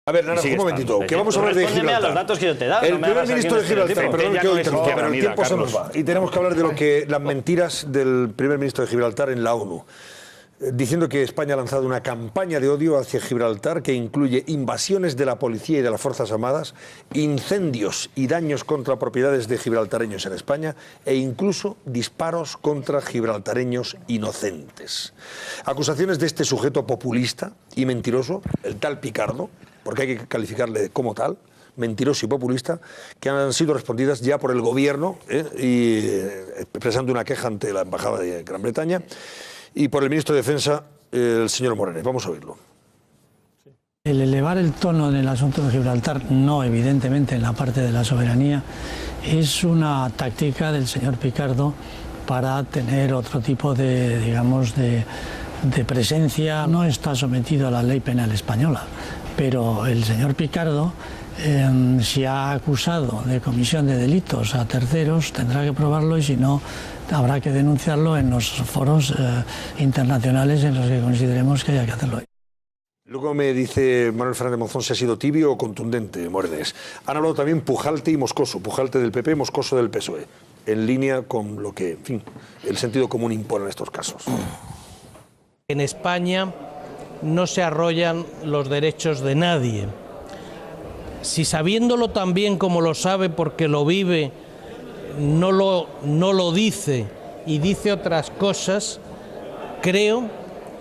A ver, Naranjo, un momentito, que vamos a hablar de Gibraltar. A los datos que yo te he dado, el no me primer hagas ministro de aquí un Gibraltar, estereotipo, perdón que que ya hoy no es interrumpa, pero el vida, tiempo se nos Carlos. va. Y tenemos que hablar de lo que las mentiras del primer ministro de Gibraltar en la ONU, diciendo que España ha lanzado una campaña de odio hacia Gibraltar que incluye invasiones de la policía y de las Fuerzas Armadas, incendios y daños contra propiedades de gibraltareños en España e incluso disparos contra gibraltareños inocentes. Acusaciones de este sujeto populista y mentiroso, el tal Picardo, porque hay que calificarle como tal, mentiroso y populista, que han sido respondidas ya por el gobierno y expresando una queja ante la Embajada de Gran Bretaña y por el ministro de Defensa, el señor Morenes. Vamos a oírlo. El elevar el tono en el asunto de Gibraltar, no evidentemente en la parte de la soberanía, es una táctica del señor Picardo para tener otro tipo de, digamos, de presencia. No está sometido a la ley penal española, pero el señor Picardo, si ha acusado de comisión de delitos a terceros, tendrá que probarlo y si no, habrá que denunciarlo en los foros internacionales en los que consideremos que haya que hacerlo. Luego me dice Manuel Fernández Monzón si ha sido tibio o contundente, Morenes. Han hablado también Pujalte y Moscoso, Pujalte del PP, Moscoso del PSOE, en línea con lo que, en fin, el sentido común impone en estos casos. En España no se arrollan los derechos de nadie. Si sabiéndolo tan bien como lo sabe porque lo vive, no lo dice y dice otras cosas, creo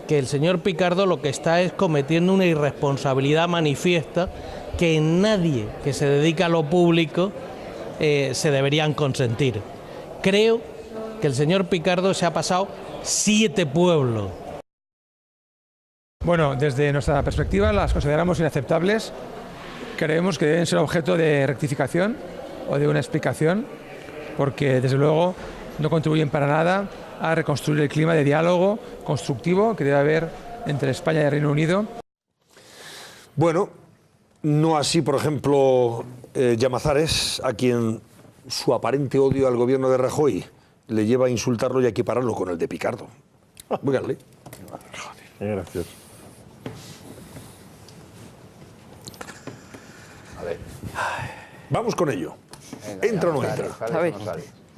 que el señor Picardo lo que está es cometiendo una irresponsabilidad manifiesta que en nadie que se dedica a lo público se deberían consentir. Creo que el señor Picardo se ha pasado 7 pueblos. Bueno, desde nuestra perspectiva las consideramos inaceptables. Creemos que deben ser objeto de rectificación o de una explicación, porque desde luego no contribuyen para nada a reconstruir el clima de diálogo constructivo que debe haber entre España y el Reino Unido. Bueno, no así, por ejemplo, Llamazares, a quien su aparente odio al gobierno de Rajoy le lleva a insultarlo y a equipararlo con el de Picardo. Véanle. Gracias. Vamos con ello. ¿Entra o no entra?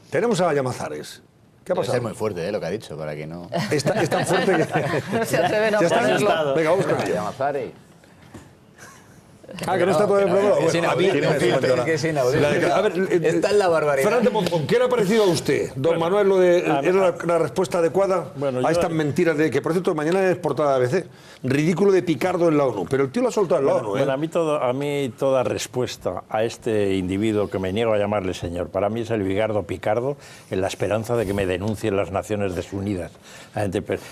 Tenemos a Llamazares. ¿Qué ha pasado? Debe ser muy fuerte lo que ha dicho, para que no... Es tan fuerte que... No se atreven a ponerlo. Venga, vamos con ello. Llamazares. Que no está todo preparado. Es inaudito. A ver, está en la barbaridad. Fernández Monzón, ¿qué le ha parecido a usted? Don Manuel, ¿era la respuesta adecuada a estas mentiras de que, por cierto, mañana es portada de ABC? Ridículo de Picardo en la ONU. Pero el tío lo ha soltado en la ONU. Bueno, a mí toda respuesta a este individuo que me niego a llamarle señor, para mí es el bigardo Picardo, en la esperanza de que me denuncien las Naciones Unidas.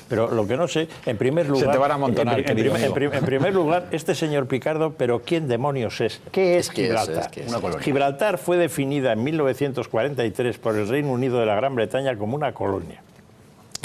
Pero lo que no sé, en primer lugar... Se te van a amontonar, en primer lugar, este señor Picardo, pero ¿quién demonios es? ¿Qué es Gibraltar? Una colonia. Gibraltar fue definida en 1943 por el Reino Unido de la Gran Bretaña como una colonia.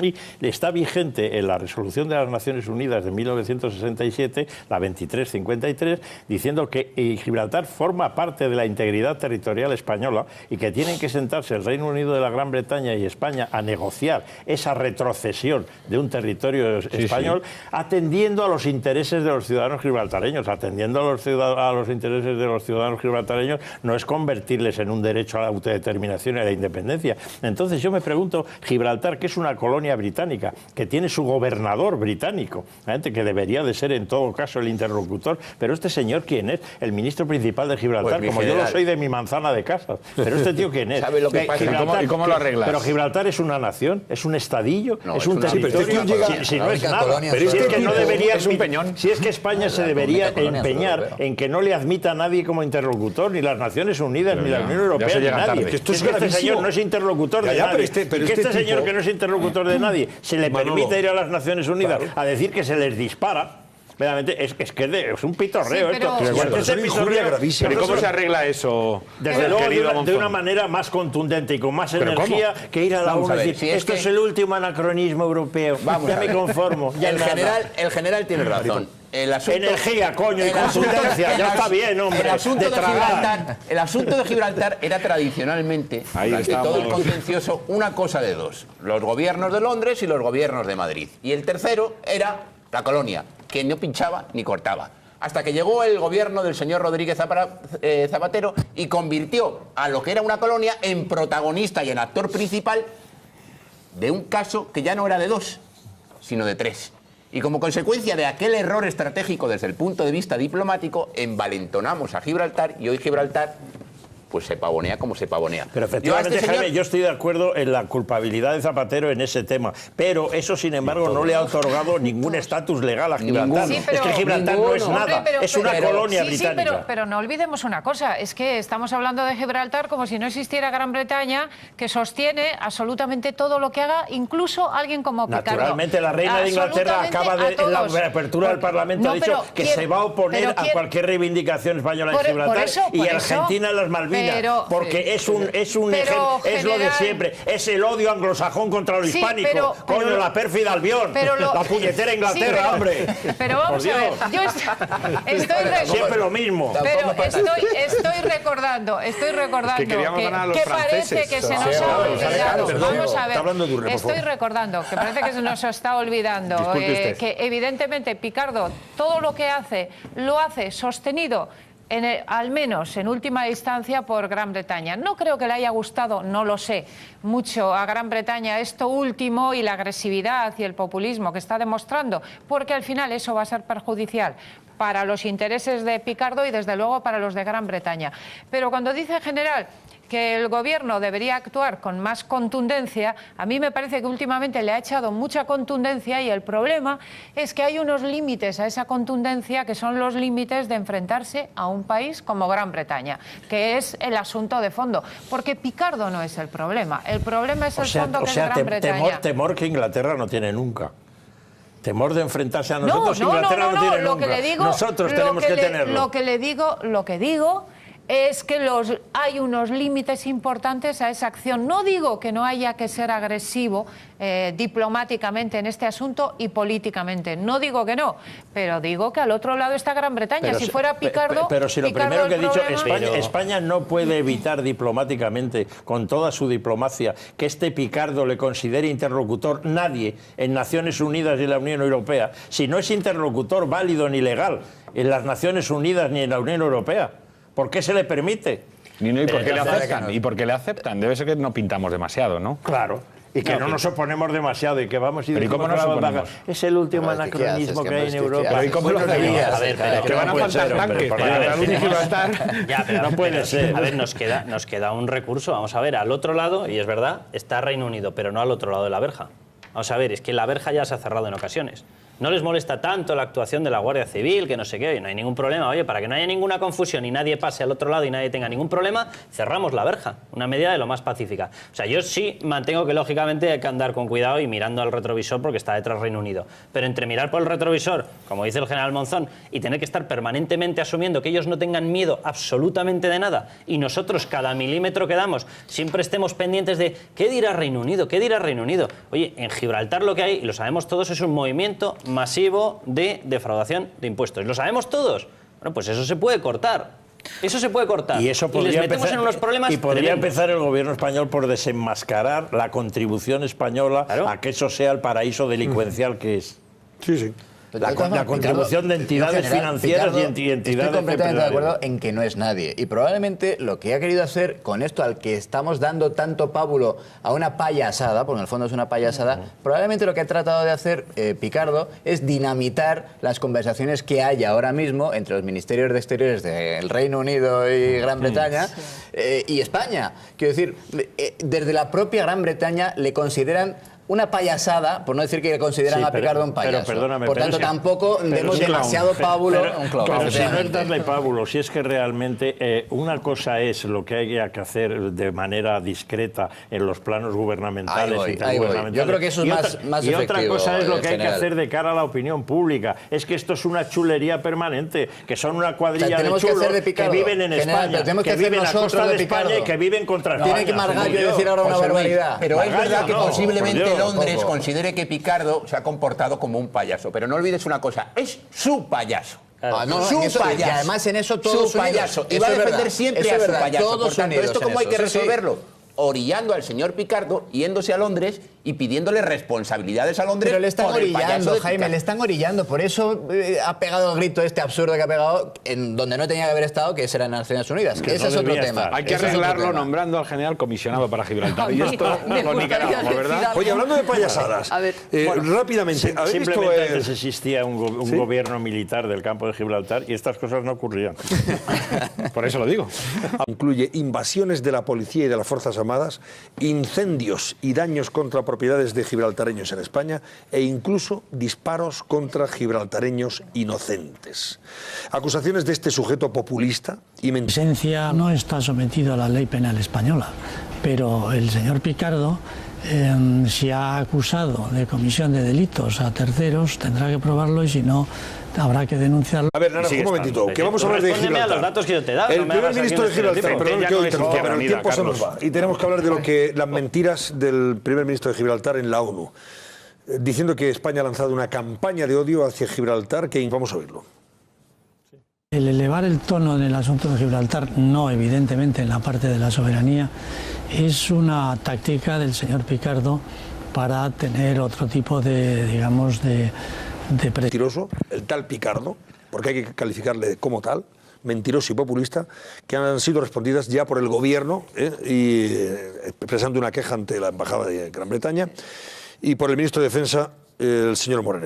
Y está vigente en la resolución de las Naciones Unidas de 1967, la 2353, diciendo que Gibraltar forma parte de la integridad territorial española y que tienen que sentarse el Reino Unido de la Gran Bretaña y España a negociar esa retrocesión de un territorio español, atendiendo a los intereses de los ciudadanos gibraltareños. Atendiendo a los intereses de los ciudadanos gibraltareños no es convertirles en un derecho a la autodeterminación y a la independencia. Entonces yo me pregunto, Gibraltar, que es una colonia británica, que tiene su gobernador británico, gente que debería de ser en todo caso el interlocutor, pero este señor, ¿quién es? El ministro principal de Gibraltar, pues, como yo lo soy de mi manzana de casas. Pero este tío, ¿quién es? ¿Sabe lo que pasa? ¿Y cómo lo arreglas? Pero Gibraltar es una nación, es un estadillo, es un territorio. Si no es nada, pero si es que no debería, es un peñón. Si es que España se debería empeñar en que no le admita a nadie como interlocutor, ni las Naciones Unidas, ni la Unión Europea, ni nadie. Que este señor no es que este señor que no es interlocutor de nadie se le permite ir a las Naciones Unidas a decir que se les dispara. Verdaderamente es un pitorreo esto. Pero ¿cómo se arregla eso? Desde luego de una manera más contundente y con más energía que ir a la ONU y decir, esto es el último anacronismo europeo. Ya me conformo. El general tiene razón. Energía, coño, y contundencia, ya está bien, hombre. El asunto de Gibraltar era tradicionalmente, durante todo el contencioso, una cosa de dos: los gobiernos de Londres y los gobiernos de Madrid. Y el tercero era la colonia, que no pinchaba ni cortaba. hasta que llegó el gobierno del señor Rodríguez Zapatero y convirtió a lo que era una colonia en protagonista y en actor principal de un caso que ya no era de 2, sino de 3. Y como consecuencia de aquel error estratégico desde el punto de vista diplomático, envalentonamos a Gibraltar y hoy Gibraltar pues se pavonea como se pavonea. Pero efectivamente, Jaime, yo estoy de acuerdo en la culpabilidad de Zapatero en ese tema, pero eso, sin embargo, no le ha otorgado ningún estatus legal a Gibraltar. Sí, es que Gibraltar no es nada, hombre, es una colonia británica. Sí, pero no olvidemos una cosa, es que estamos hablando de Gibraltar como si no existiera Gran Bretaña, que sostiene absolutamente todo lo que haga, incluso alguien como Picardo. Naturalmente, la reina de Inglaterra acaba de, en la apertura del Parlamento, ha dicho que se va a oponer a cualquier reivindicación española en Gibraltar y Argentina en las Malvinas. Porque es un ejemplo, es lo de siempre, es el odio anglosajón contra lo hispánico, coño, la pérfida Albión, la puñetera Inglaterra, hombre. Pero vamos a ver, yo estoy siempre lo mismo. Pero estoy recordando que parece que se nos ha olvidado. Vamos a ver, estoy recordando que parece que se nos está olvidando que evidentemente Picardo todo lo que hace, lo hace sostenido al menos en última instancia por Gran Bretaña. No creo que le haya gustado, no lo sé, mucho a Gran Bretaña esto último y la agresividad y el populismo que está demostrando, porque al final eso va a ser perjudicial para los intereses de Picardo y desde luego para los de Gran Bretaña. Pero cuando dice en general que el gobierno debería actuar con más contundencia, a mí me parece que últimamente le ha echado mucha contundencia y el problema es que hay unos límites a esa contundencia que son los límites de enfrentarse a un país como Gran Bretaña, que es el asunto de fondo, porque Picardo no es el problema es el fondo que es Gran Bretaña. Temor que Inglaterra no tiene nunca. Temor de enfrentarse a nosotros, Inglaterra no tiene nunca. Nosotros tenemos que tenerlo. Lo que digo es que hay unos límites importantes a esa acción. No digo que no haya que ser agresivo diplomáticamente en este asunto y políticamente. No digo que no, pero digo que al otro lado está Gran Bretaña. Pero si fuera Picardo... Pero si lo primero que he dicho, España no puede evitar diplomáticamente, con toda su diplomacia, que este Picardo le considere interlocutor nadie en Naciones Unidas y en la Unión Europea. Si no es interlocutor válido ni legal en las Naciones Unidas ni en la Unión Europea. ¿Por qué se le permite? ¿Y por qué le aceptan? ¿Y por qué le aceptan? Debe ser que no pintamos demasiado, ¿no? Claro. Y que no nos oponemos demasiado y que vamos y ¿Pero cómo nos oponemos? Es el último anacronismo que hay en Europa. ¿Pero y cómo lo harías? A ver, que van a faltar tanques para Cataluña y Gibraltar. No puede ser. A ver, nos queda un recurso. Vamos a ver, al otro lado, y es verdad, está Reino Unido, pero no al otro lado de la verja. Vamos a ver, es que la verja ya se ha cerrado en ocasiones. No les molesta tanto la actuación de la Guardia Civil, que no sé qué, no hay ningún problema. Oye, para que no haya ninguna confusión y nadie pase al otro lado y nadie tenga ningún problema, cerramos la verja. Una medida de lo más pacífica. O sea, yo sí mantengo que lógicamente hay que andar con cuidado y mirando al retrovisor porque está detrás Reino Unido. Pero entre mirar por el retrovisor, como dice el general Monzón, y tener que estar permanentemente asumiendo que ellos no tengan miedo absolutamente de nada y nosotros cada milímetro que damos siempre estemos pendientes de ¿qué dirá Reino Unido? ¿Qué dirá Reino Unido? Oye, en Gibraltar lo que hay, y lo sabemos todos, es un movimiento masivo de defraudación de impuestos. ¿Lo sabemos todos? Bueno, pues eso se puede cortar. Eso se puede cortar. Y eso podría les metemos en unos problemas y podría tremendos. empezar el gobierno español por desenmascarar la contribución española a que eso sea el paraíso delincuencial que es. Sí, sí. La contribución de entidades financieras y entidades... Estoy completamente de acuerdo en que no es nadie. Y probablemente lo que ha querido hacer con esto al que estamos dando tanto pábulo a una payasada, porque en el fondo es una payasada, probablemente lo que ha tratado de hacer Picardo es dinamitar las conversaciones que hay ahora mismo entre los ministerios de Exteriores del Reino Unido y Gran Bretaña y España. Quiero decir, desde la propia Gran Bretaña le consideran una payasada, por no decir que consideran a Picardo un payaso. Pero perdóname, por tanto, tampoco demos demasiado pábulo. Pero si no es darle pábulo, si es que realmente una cosa es lo que hay que hacer de manera discreta en los planos gubernamentales y intergubernamentales. Yo creo que eso es más efectivo. Y otra cosa es lo que hay que hacer de cara a la opinión pública. Es que esto es una chulería permanente, que son una cuadrilla de chulos que viven en España, que viven a costa de España y que viven contra España. Tiene que Margallo decir ahora una barbaridad. Pero es verdad que posiblemente Londres considere que Picardo se ha comportado como un payaso. Pero no olvides una cosa, es su payaso. Su payaso. Y además en eso todos su payaso. Y va a defender siempre a su payaso. Por tanto, ¿esto cómo hay que resolverlo? Orillando al señor Picardo, yéndose a Londres y pidiéndole responsabilidades a Londres. Pero le están por el payaso orillando, de Jaime, Picardo. le están orillando. Por eso ha pegado el grito este absurdo que ha pegado en donde no tenía que haber estado, que es en las Naciones Unidas. Que ese es otro tema. Hay que arreglarlo nombrando al general comisionado para Gibraltar. Y esto lo niquelamos, ¿verdad? Oye, hablando de payasadas, rápidamente, ¿habéis visto Simplemente antes existía un gobierno militar del campo de Gibraltar y estas cosas no ocurrían. Por eso lo digo. Incluye invasiones de la policía y de las Fuerzas Armadas, incendios y daños contra propiedades de gibraltareños en España e incluso disparos contra gibraltareños inocentes. Acusaciones de este sujeto populista y esencia no está sometido a la ley penal española, pero el señor Picardo, si ha acusado de comisión de delitos a terceros, tendrá que probarlo y si no, habrá que denunciarlo. A ver, Naranjo, un momentito, que vamos a hablar de Gibraltar. A los datos que yo te he dado, el no me primer hagas ministro de aquí Gibraltar, perdón que hoy interrumpa, pero el unida, tiempo se nos va. Y tenemos que hablar de lo que las mentiras del primer ministro de Gibraltar en la ONU, diciendo que España ha lanzado una campaña de odio hacia Gibraltar, que vamos a oírlo. El elevar el tono en el asunto de Gibraltar, no evidentemente en la parte de la soberanía, es una táctica del señor Picardo para tener otro tipo de, digamos, de mentiroso, el tal Picardo, porque hay que calificarle como tal, mentiroso y populista, que han sido respondidas ya por el gobierno, expresando una queja ante la Embajada de Gran Bretaña, y por el ministro de Defensa, el señor Moreno.